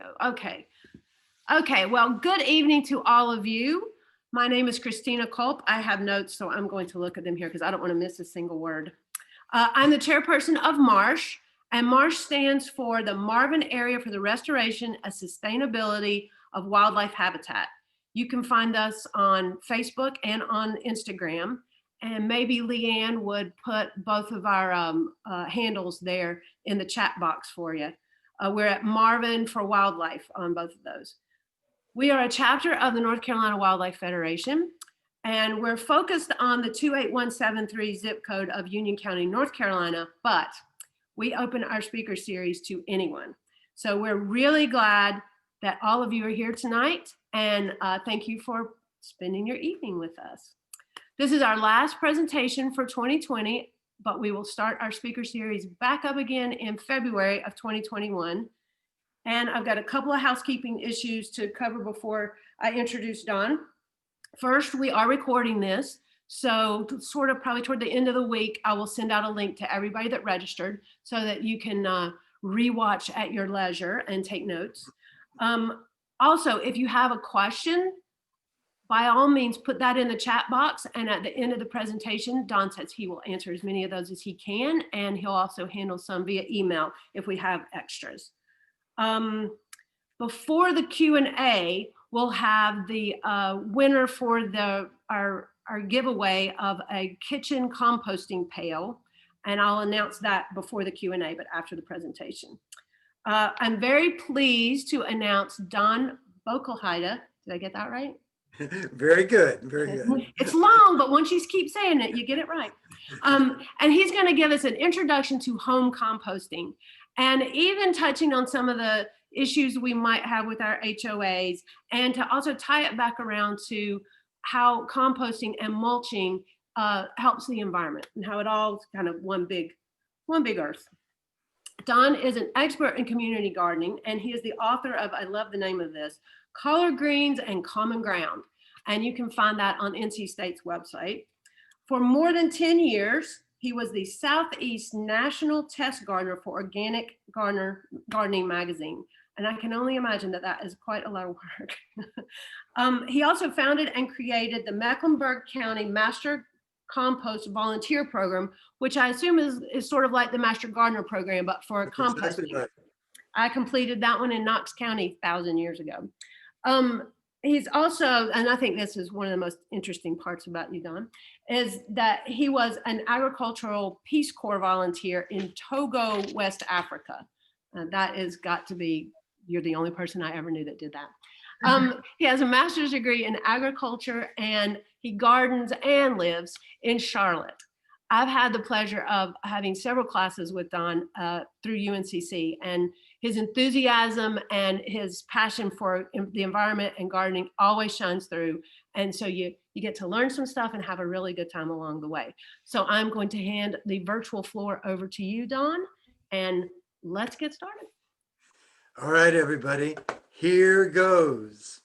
go. Okay, well, good evening to all of you. My name is Christina Culp. I have notes, so I'm going to look at them here because I don't want to miss a single word. I'm the chairperson of MARSH, and MARSH stands for the Marvin Area for the Restoration and Sustainability of Wildlife Habitat. You can find us on Facebook and on Instagram, and maybe Leanne would put both of our handles there in the chat box for you. We're at Marvin for Wildlife on both of those. We are a chapter of the North Carolina Wildlife Federation, and we're focused on the 28173 zip code of Union County, North Carolina, but we open our speaker series to anyone. So we're really glad that all of you are here tonight, and thank you for spending your evening with us. This is our last presentation for 2020, but we will start our speaker series back up again in February of 2021. And I've got a couple of housekeeping issues to cover before I introduce Don. First, we are recording this. So sort of probably toward the end of the week, I will send out a link to everybody that registered so that you can rewatch at your leisure and take notes. Also, if you have a question, by all means, put that in the chat box. And at the end of the presentation, Don says he will answer as many of those as he can. And he'll also handle some via email if we have extras. Before the Q&A, we'll have the winner for our giveaway of a kitchen composting pail. And I'll announce that before the Q&A, but after the presentation. I'm very pleased to announce Don Boekelheide. Did I get that right? Very good, very good. It's long, but once you keep saying it, you get it right. And he's going to give us an introduction to home composting, and even touching on some of the issues we might have with our HOAs, and to also tie it back around to how composting and mulching helps the environment and how it all is kind of one big earth. Don is an expert in community gardening, and he is the author of, I love the name of this, Collard Greens and Common Ground. And you can find that on NC State's website. For more than 10 years, he was the Southeast National Test Gardener for Organic Gardening Magazine. And I can only imagine that that is quite a lot of work. He also founded and created the Mecklenburg County Master Compost Volunteer Program, which I assume is sort of like the Master Gardener Program, but for composting. Exactly right. I completed that one in Knox County 1,000 years ago. He's also, and I think this is one of the most interesting parts about you, Don, is that he was an agricultural Peace Corps volunteer in Togo, West Africa. That has got to be, you're the only person I ever knew that did that. He has a master's degree in agriculture, and he gardens and lives in Charlotte. I've had the pleasure of having several classes with Don through UNCC, and his enthusiasm and his passion for the environment and gardening always shines through. And so you get to learn some stuff and have a really good time along the way. So I'm going to hand the virtual floor over to you, Don, and let's get started. All right, everybody, here goes.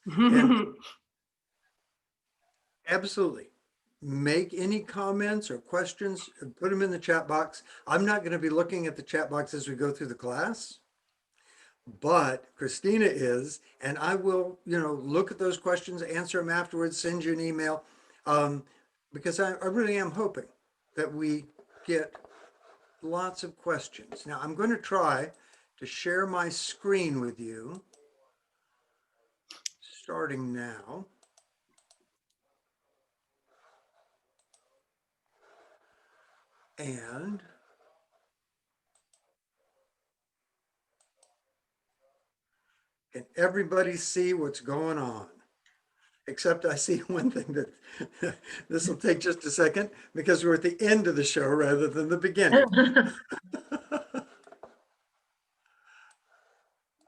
Absolutely. Make any comments or questions, put them in the chat box. I'm not going to be looking at the chat box as we go through the class, but Christina is, and I will, look at those questions, answer them afterwards, send you an email, because I really am hoping that we get lots of questions. Now, I'm going to try to share my screen with you, starting now. And can everybody see what's going on? Except I see one thing that this will take just a second because we're at the end of the show rather than the beginning.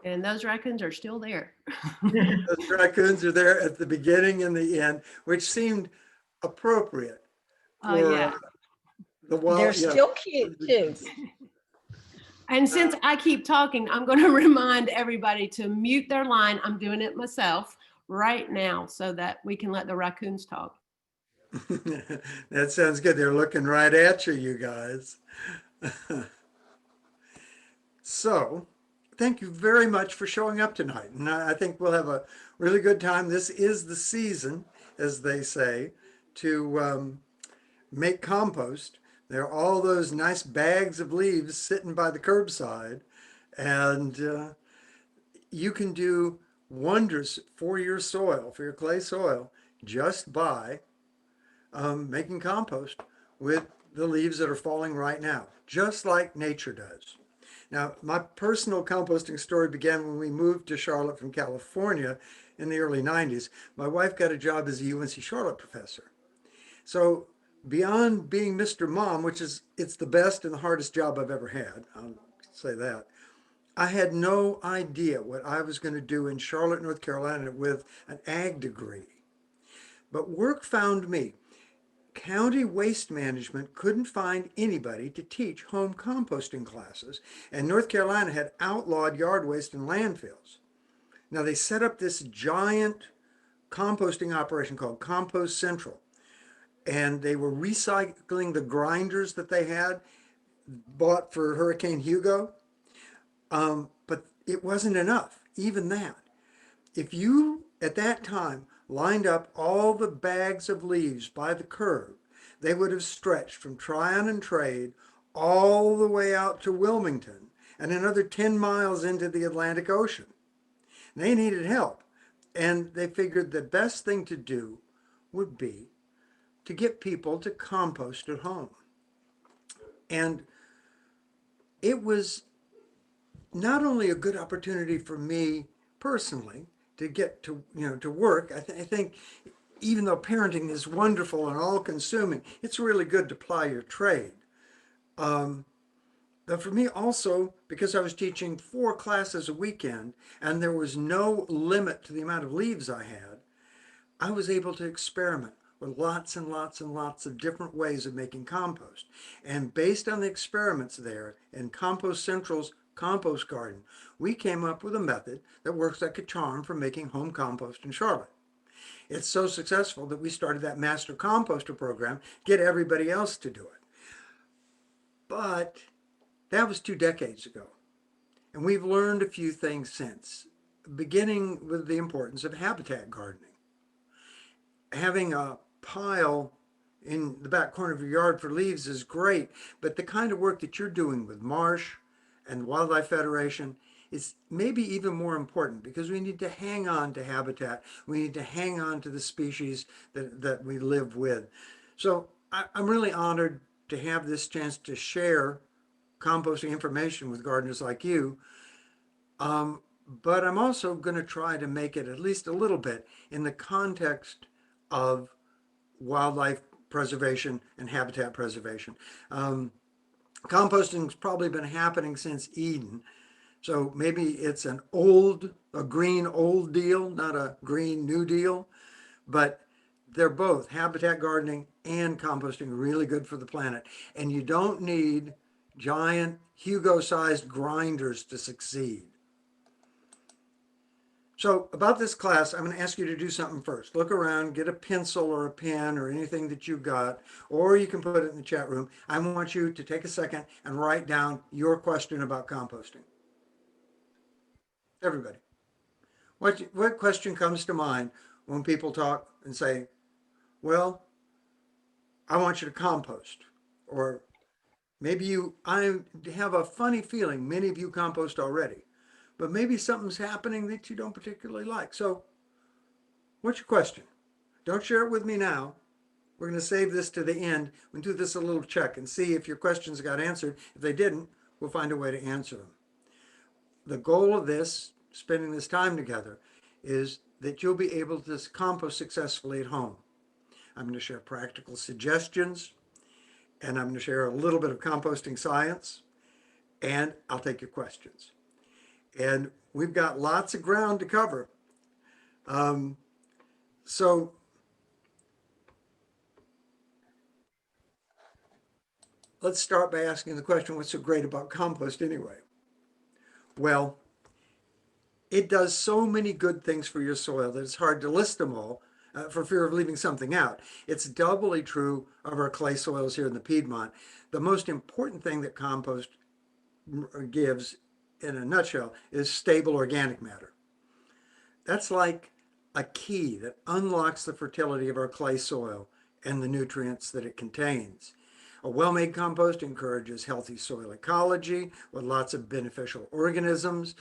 And those raccoons are still there. Those raccoons are there at the beginning and the end, which seemed appropriate. Yeah. They're still cute too. And since I keep talking, I'm going to remind everybody to mute their line. I'm doing it myself right now so that we can let the raccoons talk. That sounds good. They're looking right at you, you guys. So thank you very much for showing up tonight. And I think we'll have a really good time. This is the season, as they say, to make compost. There are all those nice bags of leaves sitting by the curbside, and you can do wonders for your soil, for your clay soil, just by making compost with the leaves that are falling right now, just like nature does. Now, my personal composting story began when we moved to Charlotte from California in the early 90s. My wife got a job as a UNC Charlotte professor. So beyond being Mr. Mom, which is, it's the best and the hardest job I've ever had, I'll say that, I had no idea what I was going to do in Charlotte, North Carolina with an ag degree. But work found me. County waste management couldn't find anybody to teach home composting classes, and North Carolina had outlawed yard waste in landfills. Now they set up this giant composting operation called Compost Central, and they were recycling the grinders that they had bought for Hurricane Hugo. But it wasn't enough, even that. If you, at that time, lined up all the bags of leaves by the curb, they would have stretched from Tryon and Trade all the way out to Wilmington and another 10 miles into the Atlantic Ocean. They needed help, and they figured the best thing to do would be to get people to compost at home. And it was not only a good opportunity for me personally to get to, to work. I think even though parenting is wonderful and all consuming, it's really good to ply your trade. But for me also, because I was teaching 4 classes a weekend and there was no limit to the amount of leaves I had, I was able to experiment with lots and lots and lots of different ways of making compost. And based on the experiments there in Compost Central's compost garden, we came up with a method that works like a charm for making home compost in Charlotte. It's so successful that we started that master composter program, get everybody else to do it. But that was 2 decades ago. And we've learned a few things since, beginning with the importance of habitat gardening. Having a pile in the back corner of your yard for leaves is great, but the kind of work that you're doing with MARSH and Wildlife Federation is maybe even more important, because we need to hang on to habitat. We need to hang on to the species that we live with. So I'm really honored to have this chance to share composting information with gardeners like you. But I'm also going to try to make it at least a little bit in the context of wildlife preservation and habitat preservation. Composting's probably been happening since Eden. So maybe it's a green old deal, not a green new deal, but they're both, habitat gardening and composting, really good for the planet. And you don't need giant Hugo-sized grinders to succeed. So about this class, I'm going to ask you to do something first. Look around, get a pencil or a pen or anything that you've got, or you can put it in the chat room. I want you to take a second and write down your question about composting. Everybody. What question comes to mind when people talk and say, well, I want you to compost? Or maybe I have a funny feeling many of you compost already, but maybe something's happening that you don't particularly like. So what's your question? Don't share it with me now. We're going to save this to the end. We'll do this a little check and see if your questions got answered. If they didn't, we'll find a way to answer them. The goal of this, spending this time together, is that you'll be able to compost successfully at home. I'm going to share practical suggestions, and I'm going to share a little bit of composting science, and I'll take your questions. And we've got lots of ground to cover. So let's start by asking the question, what's so great about compost anyway? Well, it does so many good things for your soil that it's hard to list them all for fear of leaving something out. It's doubly true of our clay soils here in the Piedmont. The most important thing that compost gives in a nutshell, is stable organic matter. That's like a key that unlocks the fertility of our clay soil and the nutrients that it contains. A well-made compost encourages healthy soil ecology with lots of beneficial organisms,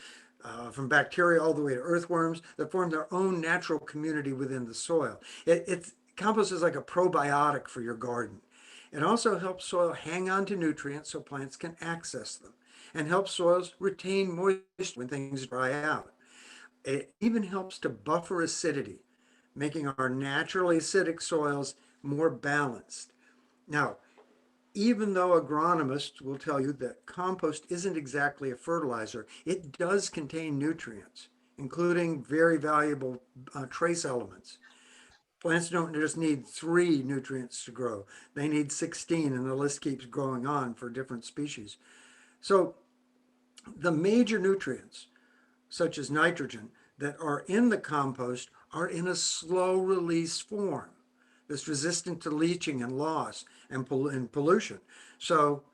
from bacteria all the way to earthworms that form their own natural community within the soil. Compost is like a probiotic for your garden. It also helps soil hang on to nutrients so plants can access them, and helps soils retain moisture when things dry out. It even helps to buffer acidity, making our naturally acidic soils more balanced. Now, even though agronomists will tell you that compost isn't exactly a fertilizer, it does contain nutrients, including very valuable trace elements. Plants don't just need 3 nutrients to grow. They need 16, and the list keeps growing on for different species. So the major nutrients, such as nitrogen, that are in the compost are in a slow release form that's resistant to leaching and loss and pollution. So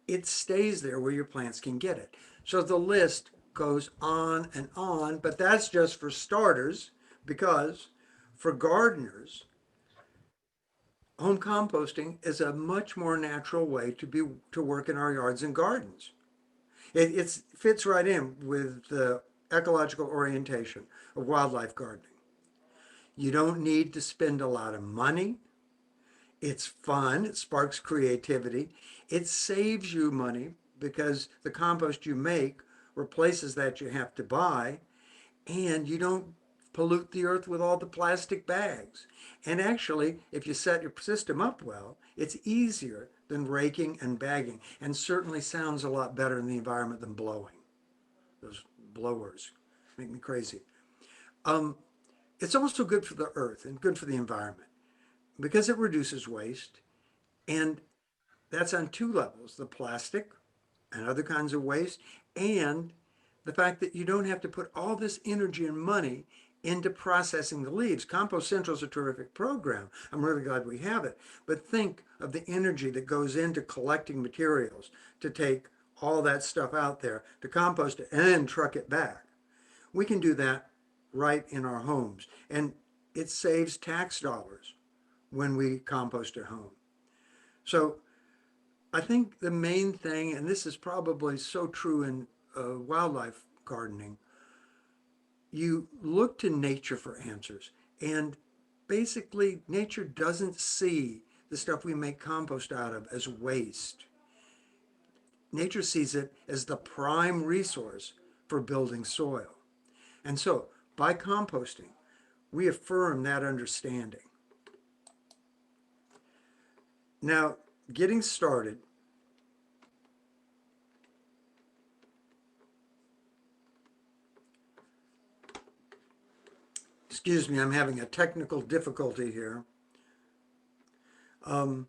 it stays there where your plants can get it. So the list goes on, but that's just for starters, because for gardeners, home composting is a much more natural way to work in our yards and gardens. It fits right in with the ecological orientation of wildlife gardening. You don't need to spend a lot of money. It's fun. It sparks creativity. It saves you money because the compost you make replaces that you have to buy, and you don't pollute the earth with all the plastic bags. And actually, if you set your system up well, it's easier than raking and bagging, and certainly sounds a lot better in the environment than blowing. Those blowers make me crazy. It's also good for the earth and good for the environment because it reduces waste, and that's on 2 levels: the plastic and other kinds of waste, and the fact that you don't have to put all this energy and money into processing the leaves. Compost Central is a terrific program. I'm really glad we have it. But think of the energy that goes into collecting materials to take all that stuff out there, to compost it, and then truck it back. We can do that right in our homes. And it saves tax dollars when we compost at home. So I think the main thing, and this is probably so true in wildlife gardening, you look to nature for answers. And basically, nature doesn't see the stuff we make compost out of as waste. Nature sees it as the prime resource for building soil. And so, by composting, we affirm that understanding. Now, getting started, excuse me, I'm having a technical difficulty here. I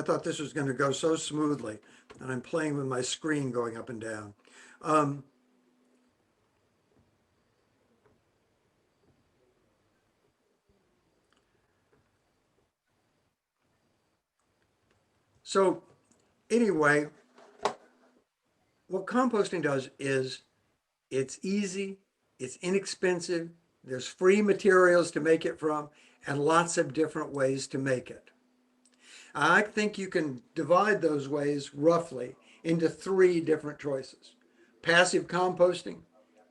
thought this was going to go so smoothly, and I'm playing with my screen going up and down. So anyway, what composting does is it's easy, it's inexpensive, there's free materials to make it from, and lots of different ways to make it. I think you can divide those ways roughly into 3 different choices: passive composting,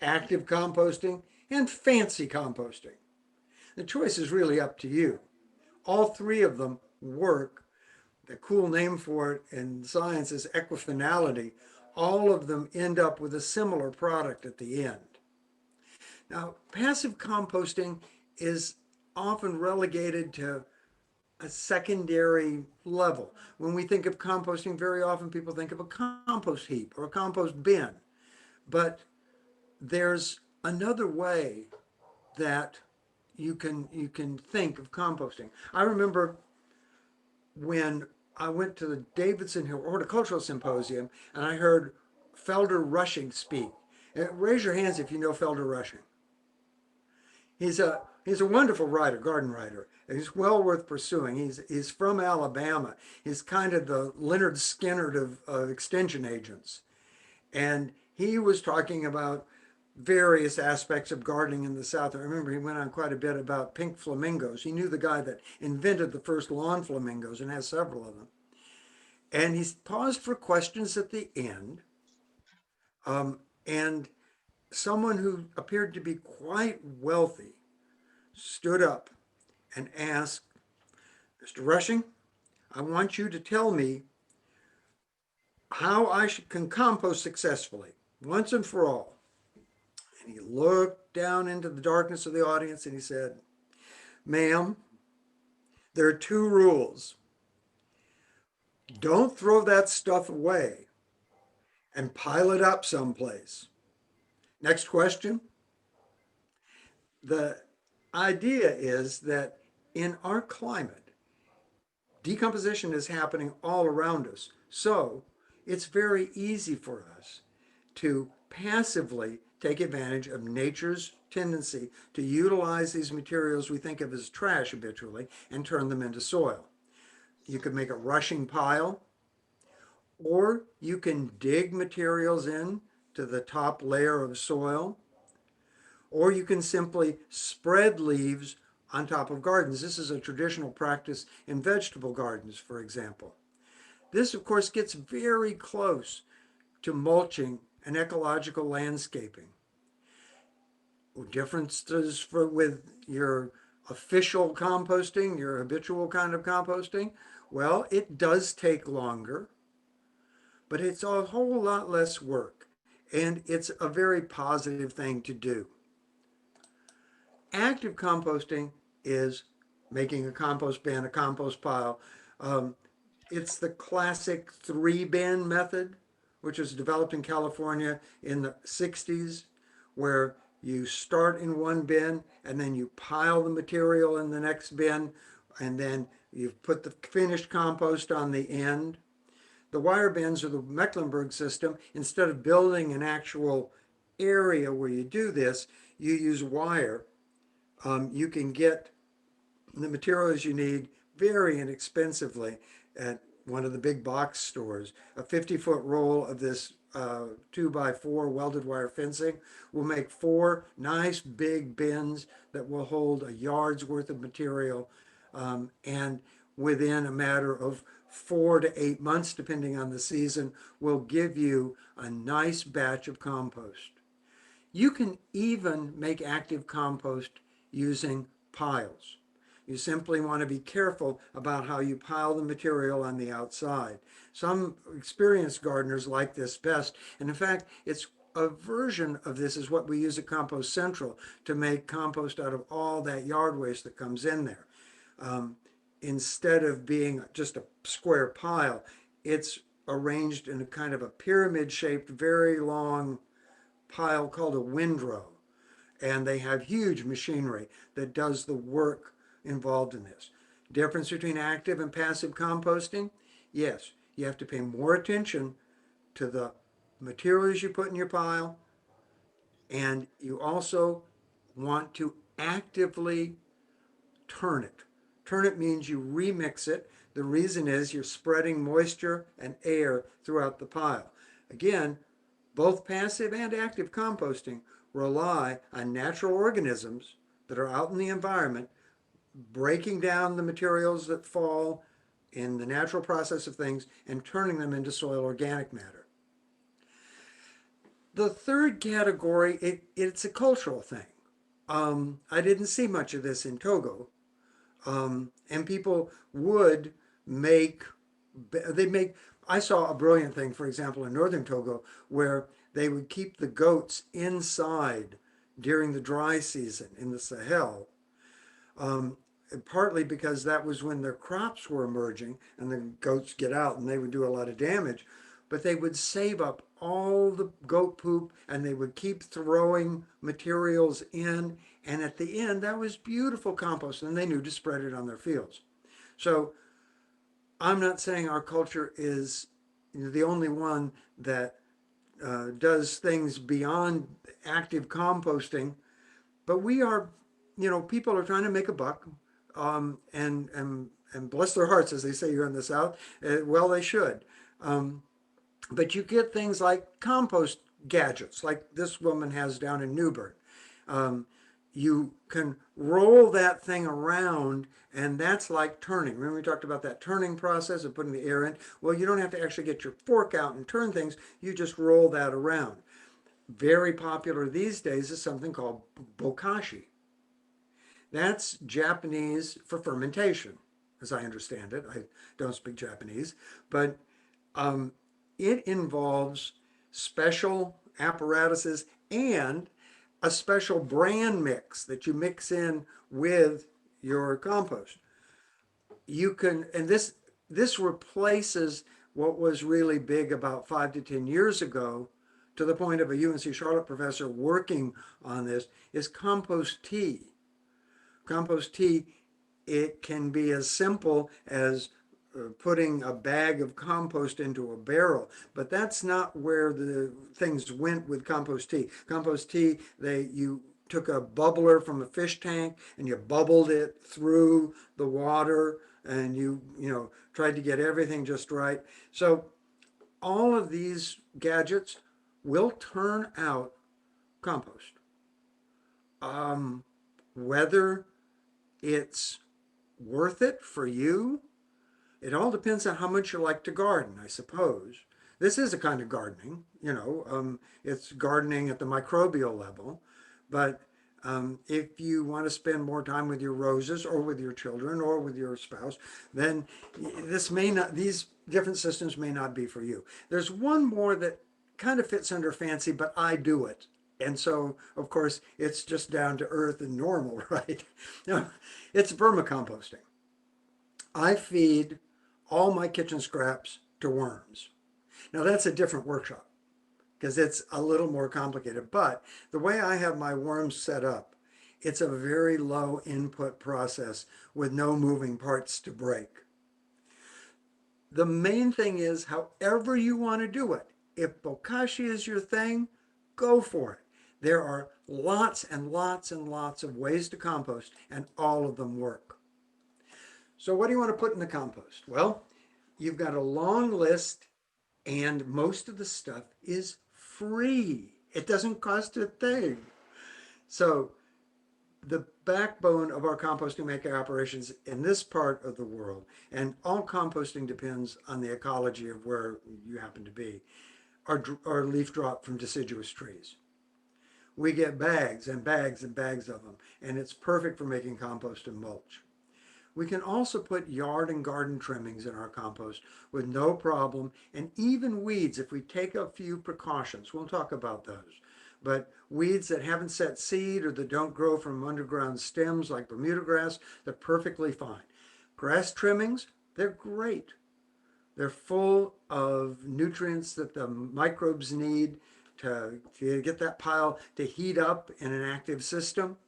active composting, and fancy composting. The choice is really up to you. All 3 of them work. The cool name for it in science is equifinality. All of them end up with a similar product at the end. Now, passive composting is often relegated to a secondary level. When we think of composting, very often people think of a compost heap or a compost bin. But there's another way that you can think of composting. I remember when I went to the Davidson Hill Horticultural Symposium and I heard Felder Rushing speak. And raise your hands if you know Felder Rushing. He's a He's a wonderful writer, garden writer. And he's well worth pursuing. He's from Alabama. He's kind of the Leonard Skinner of extension agents. And he was talking about various aspects of gardening in the South. I remember he went on quite a bit about pink flamingos. He knew the guy that invented the first lawn flamingos and has several of them. And he paused for questions at the end. And someone who appeared to be quite wealthy stood up and asked, Mr. Rushing, I want you to tell me how can compost successfully, once and for all. And he looked down into the darkness of the audience and he said, ma'am, there are two rules. Don't throw that stuff away and pile it up someplace. Next question. The idea is that in our climate, decomposition is happening all around us. So it's very easy for us to passively take advantage of nature's tendency to utilize these materials we think of as trash habitually and turn them into soil. You could make a rushing pile, or you can dig materials in to the top layer of soil, or you can simply spread leaves on top of gardens. This is a traditional practice in vegetable gardens, for example. This, of course, gets very close to mulching and ecological landscaping. Differences with your official composting, your habitual kind of composting, well, it does take longer, but it's a whole lot less work, and it's a very positive thing to do. Active composting is making a compost bin, a compost pile. It's the classic 3-bin method, which was developed in California in the 60s, where you start in one bin and then you pile the material in the next bin, and then you put the finished compost on the end. The wire bins or the Mecklenburg system, instead of building an actual area where you do this, you use wire. You can get the materials you need very inexpensively at one of the big box stores. A 50-foot roll of this 2x4 welded wire fencing will make 4 nice big bins that will hold a yard's worth of material, and within a matter of 4 to 8 months, depending on the season, will give you a nice batch of compost. You can even make active compost using piles. You simply want to be careful about how you pile the material on the outside. Some experienced gardeners like this best, and in fact, it's a version of this is what we use at Compost Central to make compost out of all that yard waste that comes in there. Instead of being just a square pile, it's arranged in a kind of a pyramid-shaped, very long pile called a windrow. And they have huge machinery that does the work involved in this. Difference between active and passive composting? Yes, you have to pay more attention to the materials you put in your pile, and you also want to actively turn it. Turn it means you remix it. The reason is you're spreading moisture and air throughout the pile. Again, both passive and active composting rely on natural organisms that are out in the environment, breaking down the materials that fall in the natural process of things and turning them into soil organic matter. The third category, it's a cultural thing. I didn't see much of this in Togo. And people would I saw a brilliant thing, for example, in northern Togo, where they would keep the goats inside during the dry season in the Sahel, partly because that was when their crops were emerging and the goats get out and they would do a lot of damage. But they would save up all the goat poop and they would keep throwing materials in. And at the end, that was beautiful compost, and they knew to spread it on their fields. So I'm not saying our culture is the only one that does things beyond active composting, but we are you know, people are trying to make a buck, and bless their hearts, as they say here in the South. Well, they should. Um, but you get things like compost gadgets, like this woman has down in Newburgh. Um, you can roll that thing around, and that's like turning. Remember we talked about that turning process of putting the air in? Well, you don't have to actually get your fork out and turn things. You just roll that around. Very popular these days is something called bokashi. That's Japanese for fermentation, as I understand it. I don't speak Japanese, but um, it involves special apparatuses and a special bran mix that you mix in with your compost. You can, and this replaces what was really big about 5 to 10 years ago, to the point of a UNC Charlotte professor working on this, is compost tea. Compost tea, it can be as simple as putting a bag of compost into a barrel, but that's not where the things went with compost tea. Compost tea, you took a bubbler from a fish tank and you bubbled it through the water, and you tried to get everything just right. So all of these gadgets will turn out compost. Um, Whether it's worth it for you, it all depends on how much you like to garden, I suppose. This is a kind of gardening, it's gardening at the microbial level. But if you want to spend more time with your roses or with your children or with your spouse, then these different systems may not be for you. There's one more that kind of fits under fancy, but I do it. And so, of course, it's just down to earth and normal, right? No, it's vermicomposting. I feed all my kitchen scraps to worms. Now, that's a different workshop because it's a little more complicated. But the way I have my worms set up, it's a very low input process with no moving parts to break. The main thing is, however you want to do it. If bokashi is your thing, go for it. There are lots and lots and lots of ways to compost, and all of them work. So what do you want to put in the compost? Well, you've got a long list, and most of the stuff is free. It doesn't cost a thing. So the backbone of our composting maker operations in this part of the world, and all composting depends on the ecology of where you happen to be, are leaf drop from deciduous trees. We get bags and bags and bags of them, and it's perfect for making compost and mulch. We can also put yard and garden trimmings in our compost with no problem, and even weeds if we take a few precautions. We'll talk about those. But weeds that haven't set seed or that don't grow from underground stems like Bermuda grass, they're perfectly fine. Grass trimmings, they're great. They're full of nutrients that the microbes need to get that pile to heat up in an active system.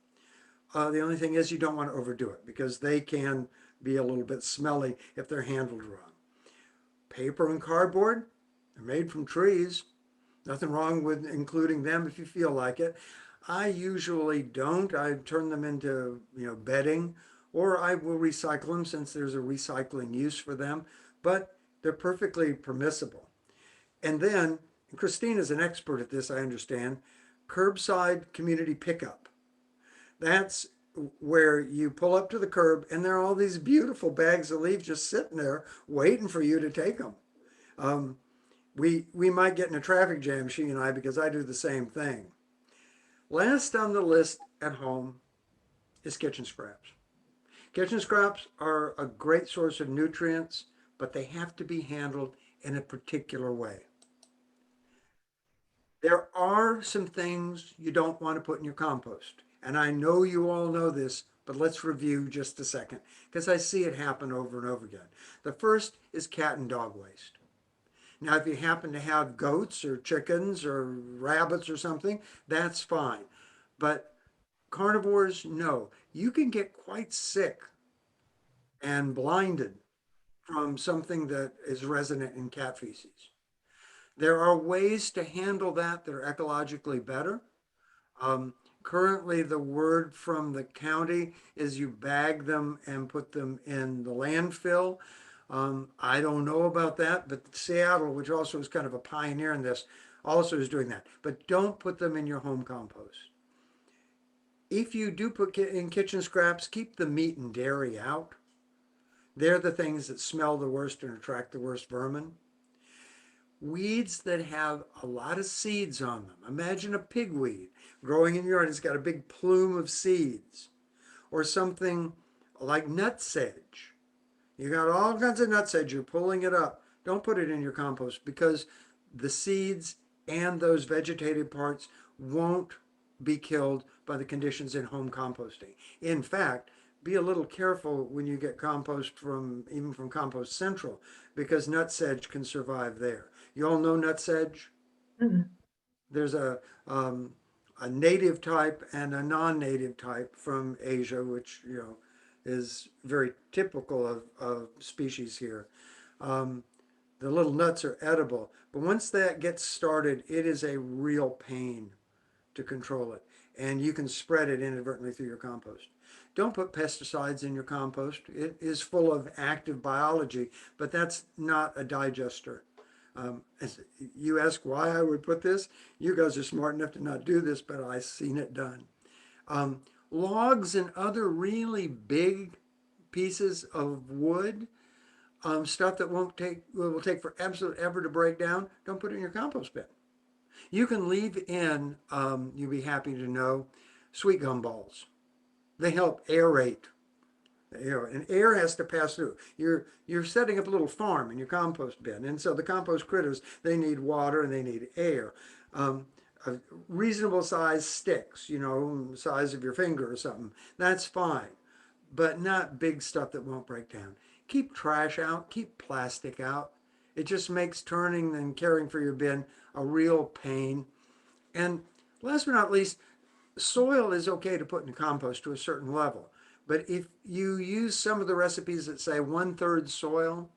The only thing is you don't want to overdo it because they can be a little bit smelly if they're handled wrong. Paper and cardboard, they're made from trees. Nothing wrong with including them if you feel like it. I usually don't. I turn them into, bedding, or I will recycle them since there's a recycling use for them, but they're perfectly permissible. And then, Christine is an expert at this, I understand, curbside community pickup. That's where you pull up to the curb and there are all these beautiful bags of leaves just sitting there waiting for you to take them. Um, we might get in a traffic jam, she and I, because I do the same thing. Last on the list at home is kitchen scraps. Kitchen scraps are a great source of nutrients, but they have to be handled in a particular way. There are some things you don't want to put in your compost. And I know you all know this, but let's review just a second because I see it happen over and over again. The first is cat and dog waste. Now, if you happen to have goats or chickens or rabbits or something, that's fine. But carnivores, no. You can get quite sick and blinded from something that is resident in cat feces. There are ways to handle that are ecologically better. Um, Currently, the word from the county is you bag them and put them in the landfill. I don't know about that, but Seattle, which also is kind of a pioneer in this, also is doing that. But don't put them in your home compost. If you do put in kitchen scraps, keep the meat and dairy out. They're the things that smell the worst and attract the worst vermin. Weeds that have a lot of seeds on them. Imagine a pigweed growing in your yard. It's got a big plume of seeds. Or something like nutsedge. You got all kinds of nutsedge. You're pulling it up. Don't put it in your compost because the seeds and those vegetative parts won't be killed by the conditions in home composting. In fact, be a little careful when you get compost from even from Compost Central because nutsedge can survive there. You all know nutsedge? Mm. There's a native type and a non-native type from Asia, which is very typical of species here. The little nuts are edible, but once that gets started, it is a real pain to control it, and you can spread it inadvertently through your compost. Don't put pesticides in your compost. It is full of active biology, but that's not a digester. You ask why I would put this. You guys are smart enough to not do this, but I've seen it done. Logs and other really big pieces of wood, stuff that will take for absolute ever to break down, don't put it in your compost bin. You can leave in, you'll be happy to know, sweet gum balls. They help aerate. And air has to pass through. You're setting up a little farm in your compost bin, and so the compost critters, they need water and they need air. A reasonable size sticks, size of your finger or something, that's fine, but not big stuff that won't break down. Keep trash out, keep plastic out. It just makes turning and caring for your bin a real pain. And last but not least, soil is okay to put in compost to a certain level. But if you use some of the recipes that say 1/3 soil,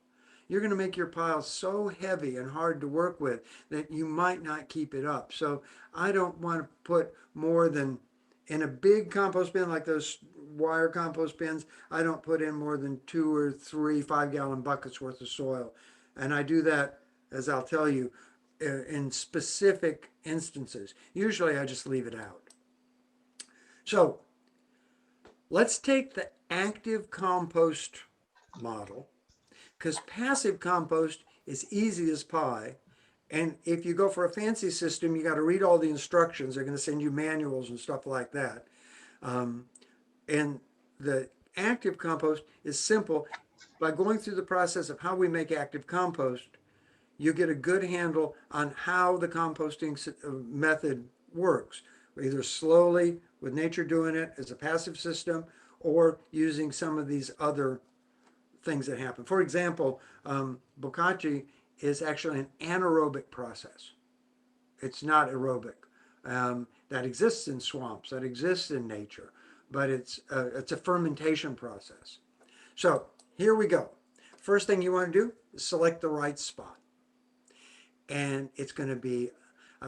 you're going to make your pile so heavy and hard to work with that you might not keep it up. So I don't want to put more than, in a big compost bin like those wire compost bins, I don't put in more than 2 or 3 5-gallon buckets worth of soil. And I do that, as I'll tell you, in specific instances. Usually I just leave it out. So let's take the active compost model, because passive compost is easy as pie. And if you go for a fancy system, you got to read all the instructions. They're going to send you manuals and stuff like that. And the active compost is simple. By going through the process of how we make active compost, you get a good handle on how the composting method works, either slowly with nature doing it as a passive system or using some of these other things that happen. For example, Bokachi is actually an anaerobic process. It's not aerobic. That exists in swamps, that exists in nature, but it's a fermentation process. So here we go. First thing you want to do is select the right spot. And it's going to be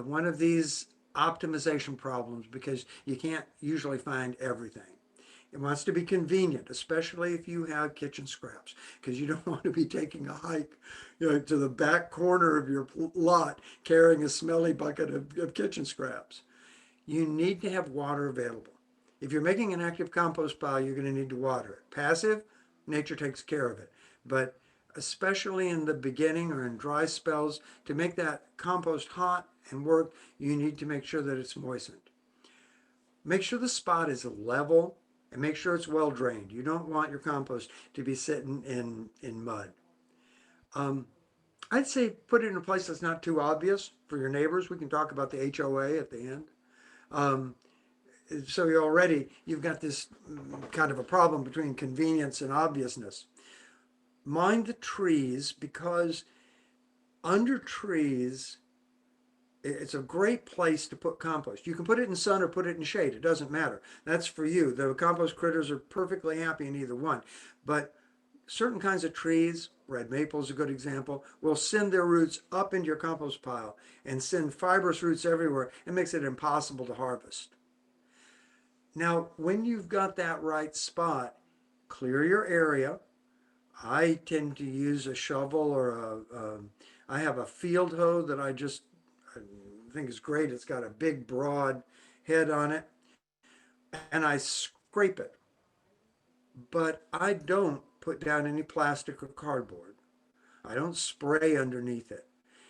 one of these optimization problems because you can't usually find everything. It wants to be convenient, especially if you have kitchen scraps, because you don't want to be taking a hike, to the back corner of your lot carrying a smelly bucket of kitchen scraps. You need to have water available. If you're making an active compost pile, you're going to need to water it. Passive, nature takes care of it. But especially in the beginning or in dry spells, to make that compost hot and work, you need to make sure that it's moistened. Make sure the spot is level and make sure it's well drained. You don't want your compost to be sitting in mud. I'd say put it in a place that's not too obvious for your neighbors. We can talk about the HOA at the end. So you've got this kind of a problem between convenience and obviousness. Mind the trees, because under trees, it's a great place to put compost. You can put it in sun or put it in shade. It doesn't matter. That's for you. The compost critters are perfectly happy in either one. But certain kinds of trees, red maple is a good example, will send their roots up into your compost pile and send fibrous roots everywhere. It makes it impossible to harvest. Now, when you've got that right spot, clear your area. I tend to use a shovel or I have a field hoe that I think is great. It's got a big broad head on it and I scrape it. But I don't put down any plastic or cardboard. I don't spray underneath it.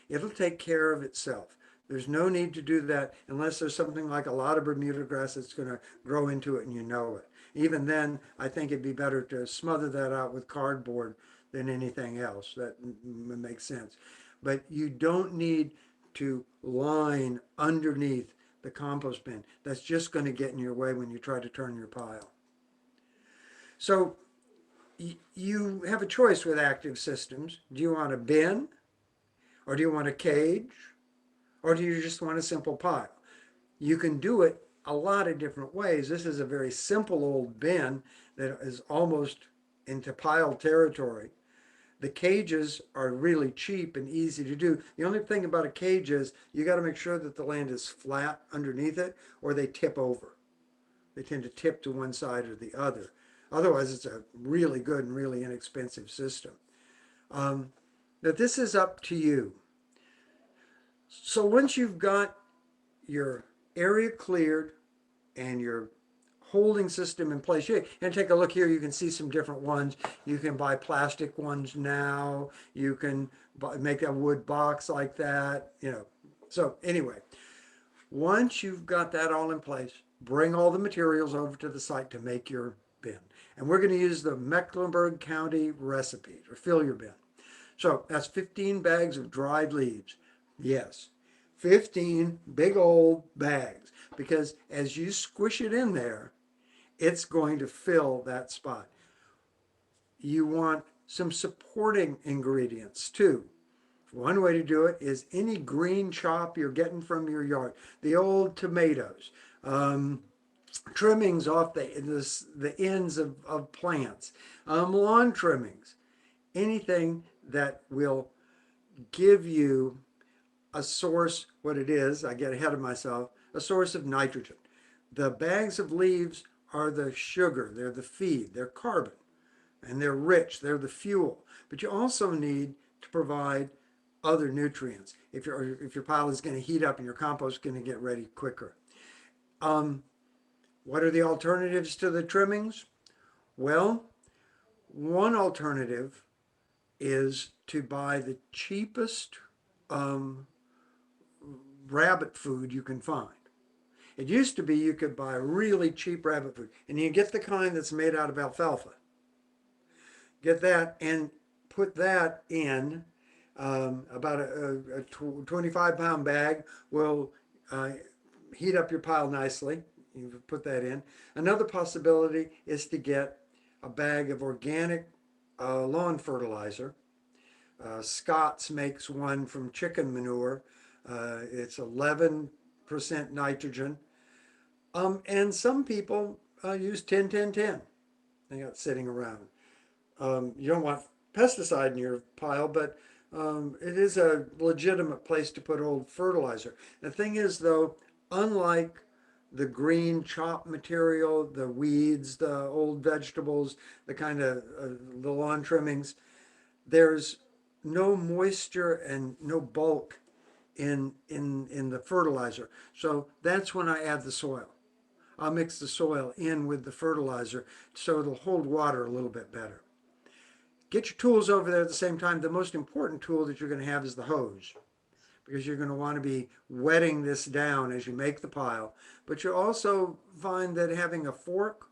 It'll take care of itself. There's no need to do that unless there's something like a lot of Bermuda grass that's going to grow into it and you know it. Even then, I think it'd be better to smother that out with cardboard than anything else. That makes sense. But you don't need to line underneath the compost bin. That's just going to get in your way when you try to turn your pile. So you have a choice with active systems. Do you want a bin or do you want a cage or do you just want a simple pile? You can do it a lot of different ways. This is a very simple old bin that is almost into pile territory. The cages are really cheap and easy to do. The only thing about a cage is you got to make sure that the land is flat underneath it or they tip over. They tend to tip to one side or the other. Otherwise, it's a really good and really inexpensive system. But this is up to you. So once you've got your area cleared and your holding system in place, you can take a look here. You can see some different ones. You can buy plastic ones now. You can make a wood box like that. So anyway, once you've got that all in place, bring all the materials over to the site to make your bin. And we're going to use the Mecklenburg County recipe or fill your bin. So that's 15 bags of dried leaves. Yes, 15 big old bags, because as you squish it in there, it's going to fill that spot. You want some supporting ingredients too. One way to do it is any green chop you're getting from your yard, the old tomatoes, trimmings off the ends of plants, lawn trimmings, anything that will give you a source, what it is, I get ahead of myself, a source of nitrogen. The bags of leaves are the sugar, they're the feed, they're carbon, and they're rich, they're the fuel. But you also need to provide other nutrients if your pile is going to heat up and your compost is going to get ready quicker. What are the alternatives to the trimmings? Well, one alternative is to buy the cheapest rabbit food you can find. It used to be you could buy really cheap rabbit food, and you get the kind that's made out of alfalfa. Get that and put that in about a 25-pound bag will heat up your pile nicely. You put that in. Another possibility is to get a bag of organic lawn fertilizer. Scott's makes one from chicken manure. It's 11% nitrogen. And some people use 10-10-10. They got sitting around. You don't want pesticide in your pile, but it is a legitimate place to put old fertilizer. The thing is, though, unlike the green chop material, the weeds, the old vegetables, the kind of the lawn trimmings, there's no moisture and no bulk in the fertilizer. So that's when I add the soil. I'll mix the soil in with the fertilizer so it'll hold water a little bit better. Get your tools over there at the same time. The most important tool that you're going to have is the hose, because you're going to want to be wetting this down as you make the pile. But you'll also find that having a fork,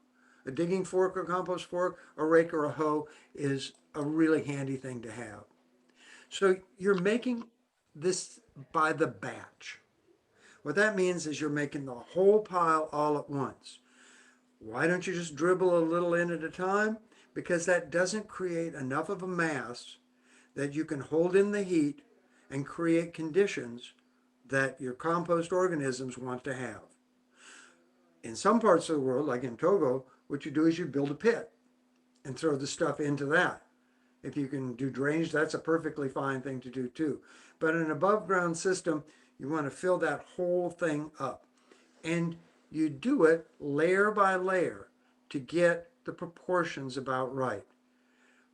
a digging fork or compost fork, a rake or a hoe is a really handy thing to have. So you're making this by the batch. What that means is you're making the whole pile all at once. Why don't you just dribble a little in at a time? Because that doesn't create enough of a mass that you can hold in the heat and create conditions that your compost organisms want to have. In some parts of the world, like in Togo, what you do is you build a pit and throw the stuff into that. If you can do drainage, that's a perfectly fine thing to do too. But in an above ground system, you want to fill that whole thing up. And you do it layer by layer to get the proportions about right.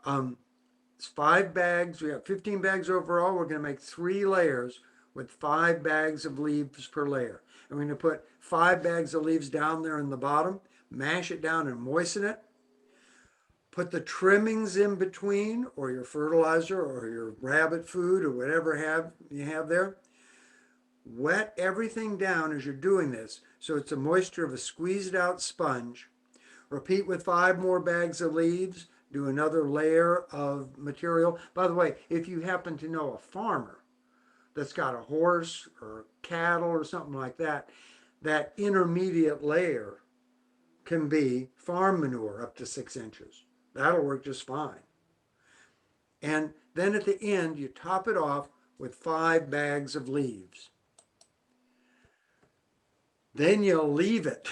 It's 5 bags. We have 15 bags overall. We're going to make 3 layers with 5 bags of leaves per layer. And we're going to put 5 bags of leaves down there in the bottom, mash it down and moisten it. Put the trimmings in between, or your fertilizer or your rabbit food or whatever you have there. Wet everything down as you're doing this so it's the moisture of a squeezed out sponge. Repeat with 5 more bags of leaves. Do another layer of material. By the way, if you happen to know a farmer that's got a horse or cattle or something like that, that intermediate layer can be farm manure up to 6 inches. That'll work just fine. And then at the end, you top it off with 5 bags of leaves. Then you leave it.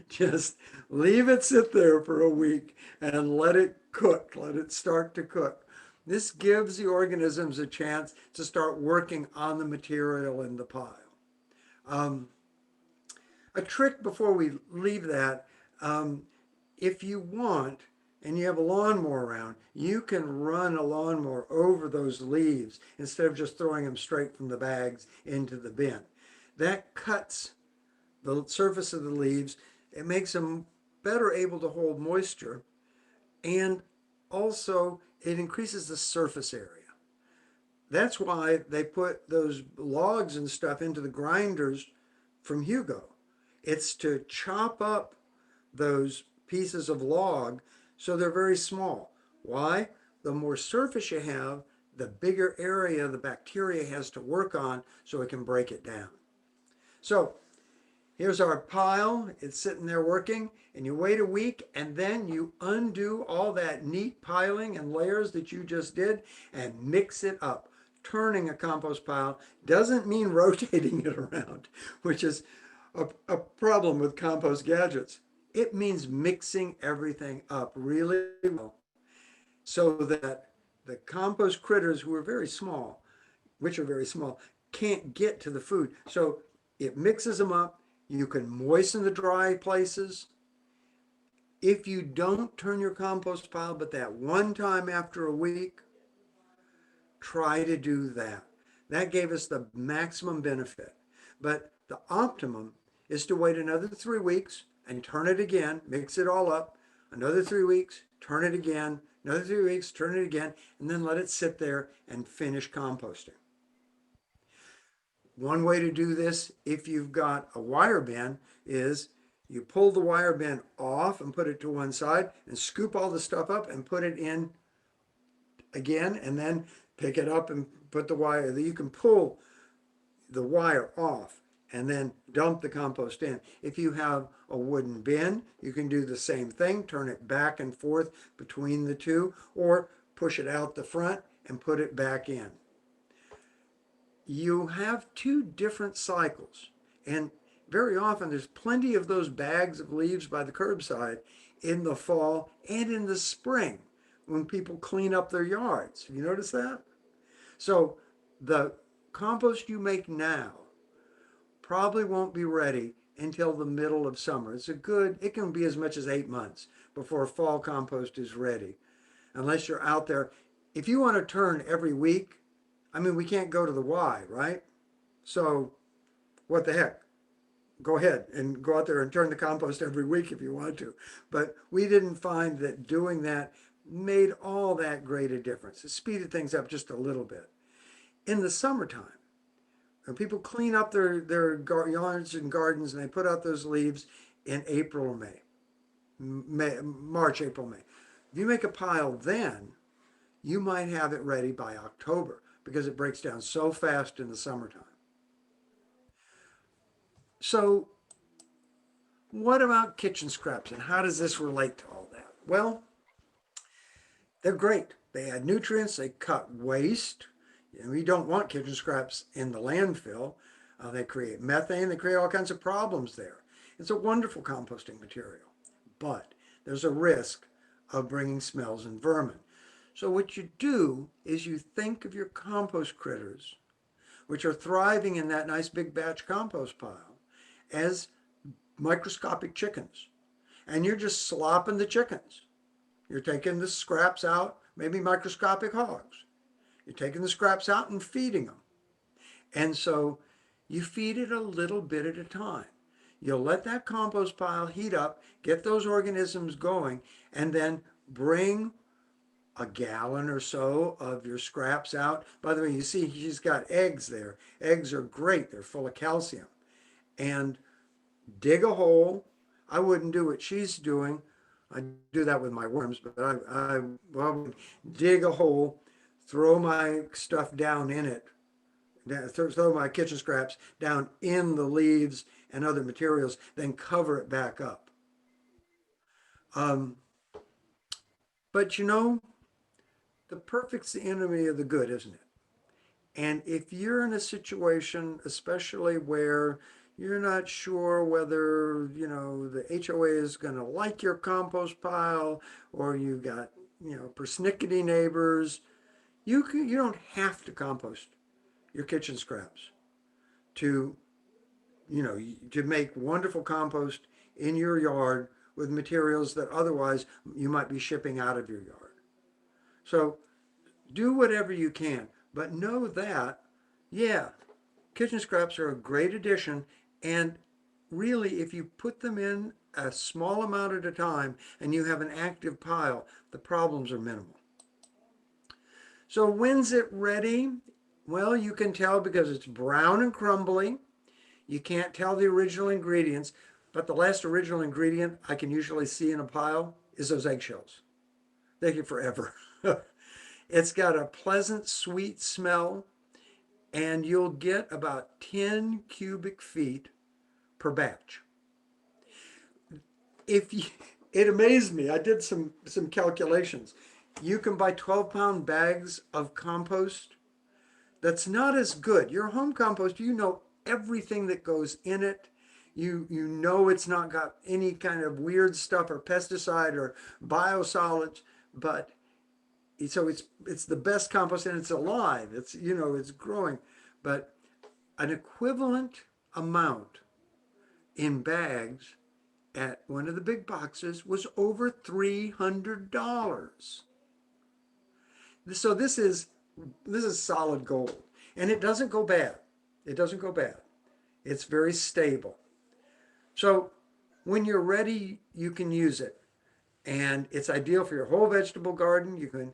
Just leave it sit there for a week and let it cook, let it start to cook. This gives the organisms a chance to start working on the material in the pile. A trick before we leave that, if you want and you have a lawnmower around, you can run a lawnmower over those leaves instead of just throwing them straight from the bags into the bin. That cuts the surface of the leaves. It makes them better able to hold moisture, and also it increases the surface area. That's why they put those logs and stuff into the grinders from Hugo. It's to chop up those pieces of log so they're very small. Why? The more surface you have, the bigger area the bacteria has to work on so it can break it down. So here's our pile. It's sitting there working, and you wait a week, and then you undo all that neat piling and layers that you just did and mix it up. Turning a compost pile doesn't mean rotating it around, which is a problem with compost gadgets. It means mixing everything up really well so that the compost critters, who are very small, which are very small, can't get to the food. So it mixes them up. You can moisten the dry places. If you don't turn your compost pile but that one time after a week, try to do that. That gave us the maximum benefit. But the optimum is to wait another 3 weeks and turn it again, mix it all up, another 3 weeks, turn it again, another 3 weeks, turn it again, and then let it sit there and finish composting. One way to do this, if you've got a wire bin, is you pull the wire bin off and put it to one side and scoop all the stuff up and put it in again, and then pick it up and put the wire. You can pull the wire off and then dump the compost in. If you have a wooden bin, you can do the same thing, turn it back and forth between the two, or push it out the front and put it back in. You have 2 different cycles, and very often there's plenty of those bags of leaves by the curbside in the fall and in the spring when people clean up their yards. Have you noticed that? So the compost you make now probably won't be ready until the middle of summer. It can be as much as 8 months before fall compost is ready, unless you're out there. If you want to turn every week, we can't go to the Y, right? So what the heck? Go ahead and go out there and turn the compost every week if you want to. But we didn't find that doing that made all that great a difference. It speeded things up just a little bit. In the summertime, when people clean up their yards and gardens and they put out those leaves in April or March, April, May. If you make a pile then, you might have it ready by October because it breaks down so fast in the summertime. So what about kitchen scraps and how does this relate to all that? Well, they're great. They add nutrients, they cut waste. We don't want kitchen scraps in the landfill. They create methane, they create all kinds of problems there. It's a wonderful composting material, but there's a risk of bringing smells and vermin. So what you do is you think of your compost critters, which are thriving in that nice big batch compost pile, as microscopic chickens. And you're just slopping the chickens. You're taking the scraps out, maybe microscopic hogs. You're taking the scraps out and feeding them. And so you feed it a little bit at a time. You'll let that compost pile heat up, get those organisms going, and then bring a gallon or so of your scraps out. By the way, you see she's got eggs there. Eggs are great. They're full of calcium. And dig a hole. I wouldn't do what she's doing. I do that with my worms, but I well, dig a hole, throw my stuff down in it, throw my kitchen scraps down in the leaves and other materials, then cover it back up. Um, but you know, the perfect's the enemy of the good, isn't it? And if you're in a situation, especially where you're not sure whether, you know, the HOA is going to like your compost pile, or you got, you know, persnickety neighbors, you don't have to compost your kitchen scraps to, you know, to make wonderful compost in your yard with materials that otherwise you might be shipping out of your yard. So do whatever you can, but know that, yeah, kitchen scraps are a great addition. And really, if you put them in a small amount at a time and you have an active pile, the problems are minimal. So when's it ready? Well, you can tell because it's brown and crumbly. You can't tell the original ingredients, but the last original ingredient I can usually see in a pile is those eggshells. They take forever. It's got a pleasant, sweet smell, and you'll get about 10 cubic feet per batch. If you, it amazed me. I did some calculations. You can buy 12-pound bags of compost that's not as good. Your home compost, you know everything that goes in it. You know it's not got any kind of weird stuff or pesticide or biosolids, but so it's the best compost, and it's alive. It's, you know, it's growing, but an equivalent amount in bags at one of the big boxes was over $300. So this is solid gold, and it doesn't go bad. It doesn't go bad. It's very stable. So when you're ready, you can use it. And it's ideal for your whole vegetable garden. You can,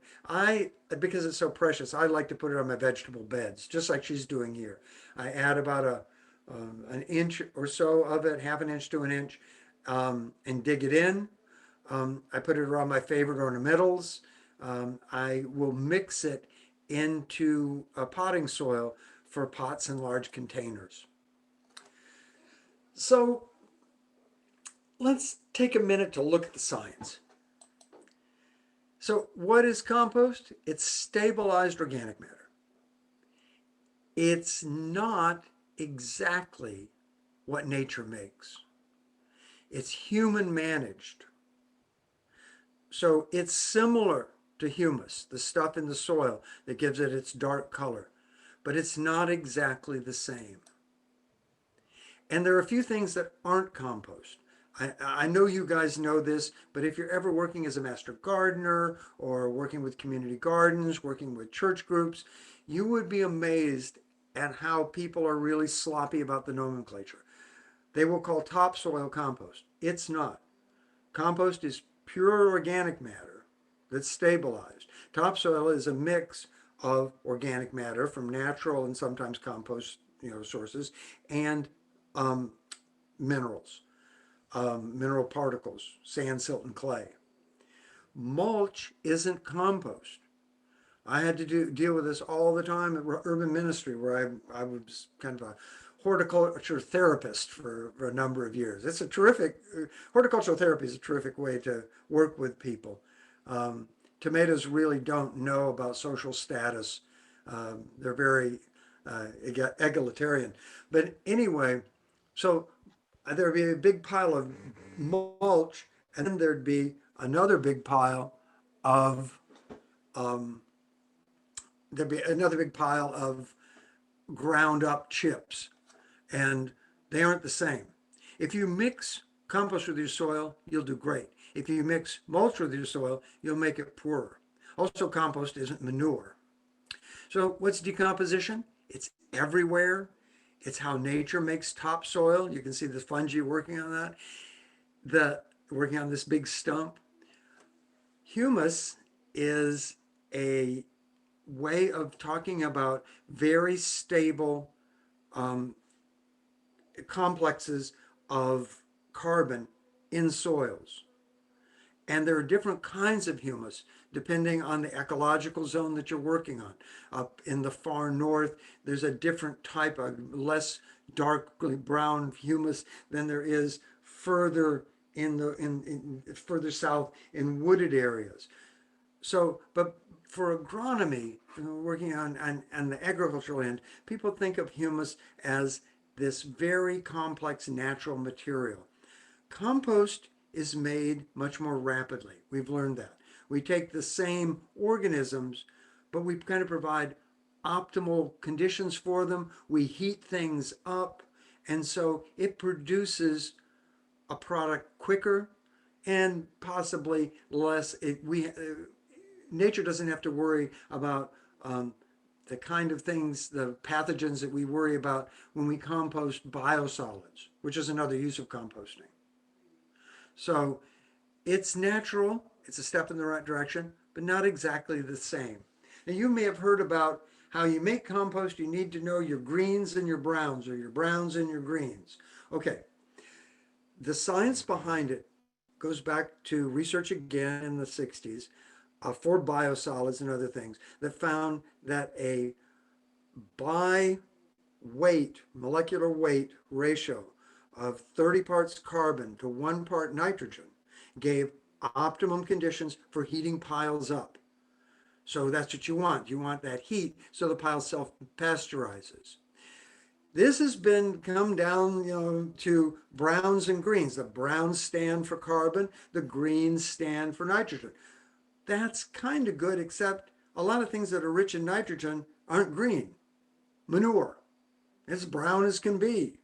because it's so precious, I like to put it on my vegetable beds, just like she's doing here. I add about an inch or so of it, half an inch to an inch, and dig it in. I put it around my favorite ornamentals. I will mix it into a potting soil for pots and large containers. So let's take a minute to look at the science. So what is compost? It's stabilized organic matter. It's not exactly what nature makes. It's human managed. So it's similar to humus, the stuff in the soil that gives it its dark color, but it's not exactly the same. And there are a few things that aren't compost. I know you guys know this, but if you're ever working as a master gardener or working with community gardens, working with church groups, you would be amazed at how people are really sloppy about the nomenclature. They will call topsoil compost. It's not. Compost is pure organic matter that's stabilized. Topsoil is a mix of organic matter from natural and sometimes compost, you know, sources, and minerals, mineral particles, sand, silt, and clay. Mulch isn't compost. I had to deal with this all the time at Urban Ministry, where I was kind of a horticulture therapist for a number of years. It's a terrific, horticultural therapy is a terrific way to work with people. Tomatoes really don't know about social status. They're very egalitarian. But anyway, so there'd be a big pile of mulch, and then there'd be another big pile of ground up chips, and they aren't the same. If you mix compost with your soil, you'll do great. If you mix mulch with your soil, you'll make it poorer. Also, compost isn't manure. So what's decomposition? It's everywhere. It's how nature makes topsoil. You can see the fungi working on that. Working on this big stump. Humus is a way of talking about very stable complexes of carbon in soils. And there are different kinds of humus depending on the ecological zone that you're working on. Up in the far north, there's a different type of less darkly brown humus than there is further further south in wooded areas. So, but for agronomy, working on the agricultural end, people think of humus as this very complex natural material. Compost is made much more rapidly. We've learned that. We take the same organisms, but we kind of provide optimal conditions for them. We heat things up, and so it produces a product quicker and possibly less. Nature doesn't have to worry about the kind of things, the pathogens that we worry about when we compost biosolids, which is another use of composting. So it's natural, it's a step in the right direction, but not exactly the same. Now you may have heard about how you make compost, you need to know your greens and your browns, or your browns and your greens. Okay, the science behind it goes back to research again in the 60s for biosolids and other things that found that a by weight, molecular weight ratio of 30 parts carbon to 1 part nitrogen gave optimum conditions for heating piles up. So that's what you want. You want that heat so the pile self-pasteurizes. This has been come down, to browns and greens. The browns stand for carbon, the greens stand for nitrogen. That's kind of good, except a lot of things that are rich in nitrogen aren't green. Manure, it's brown as can be.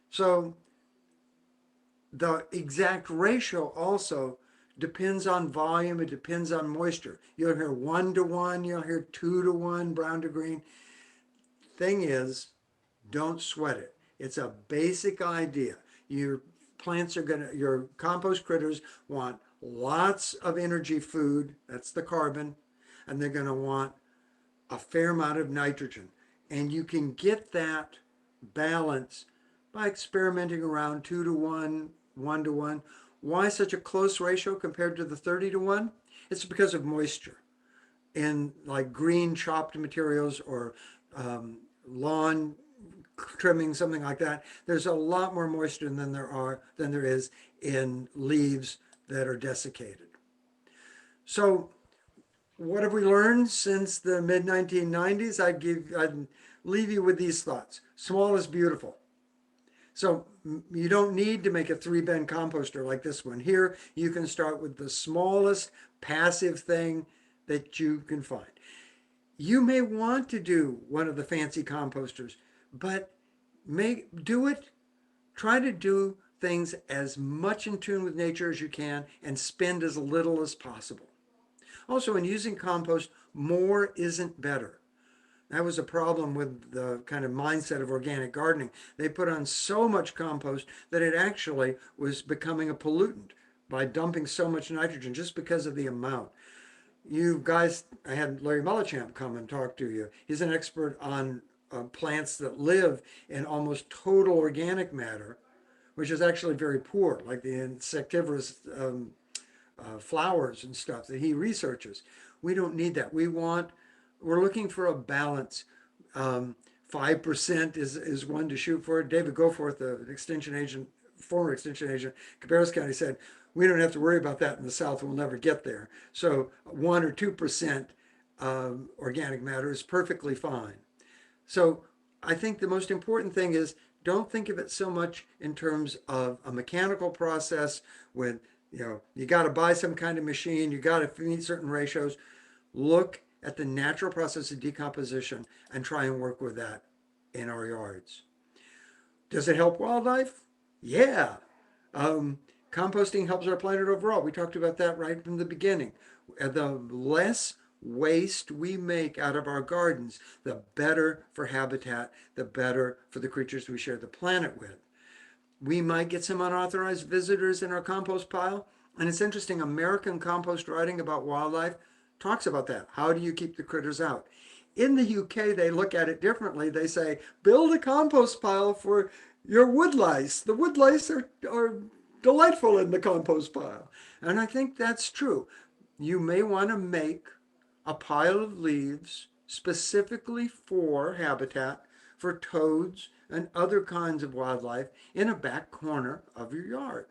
So the exact ratio also depends on volume. It depends on moisture. You'll hear 1 to 1, you'll hear 2 to 1, brown to green. Thing is, don't sweat it. It's a basic idea. Your your compost critters want lots of energy food, that's the carbon, and they're going to want a fair amount of nitrogen. And you can get that balance by experimenting around 2 to 1, 1 to 1. Why such a close ratio compared to the 30 to 1? It's because of moisture. In like green chopped materials or lawn trimming, something like that, there's a lot more moisture than there is in leaves that are desiccated. So what have we learned since the mid 1990s? I'd leave you with these thoughts. Small is beautiful. So you don't need to make a 3-bin composter like this one. Here, you can start with the smallest passive thing that you can find. You may want to do one of the fancy composters, but try to do things as much in tune with nature as you can and spend as little as possible. Also, in using compost, more isn't better. That was a problem with the kind of mindset of organic gardening. They put on so much compost that it actually was becoming a pollutant by dumping so much nitrogen just because of the amount. You guys, I had Larry Mullichamp come and talk to you. He's an expert on plants that live in almost total organic matter, which is actually very poor, like the insectivorous flowers and stuff that he researches. We don't need that. We're looking for a balance. 5% is one to shoot for. David Goforth, the extension agent, former extension agent, Cabarrus County, said, we don't have to worry about that in the South. We'll never get there. So 1 or 2% organic matter is perfectly fine. So I think the most important thing is don't think of it so much in terms of a mechanical process with, you got to buy some kind of machine, you got to meet certain ratios. Look at the natural process of decomposition and try and work with that in our yards. Does it help wildlife? Yeah. Um, Composting helps our planet overall. We talked about that right from the beginning. The less waste we make out of our gardens, the better for habitat, the better for the creatures we share the planet with. We might get some unauthorized visitors in our compost pile. And it's interesting, American compost writing about wildlife talks about that. How do you keep the critters out? In the UK, they look at it differently. They say, build a compost pile for your woodlice. The woodlice are delightful in the compost pile. And I think that's true. You may want to make a pile of leaves specifically for habitat for toads and other kinds of wildlife in a back corner of your yard.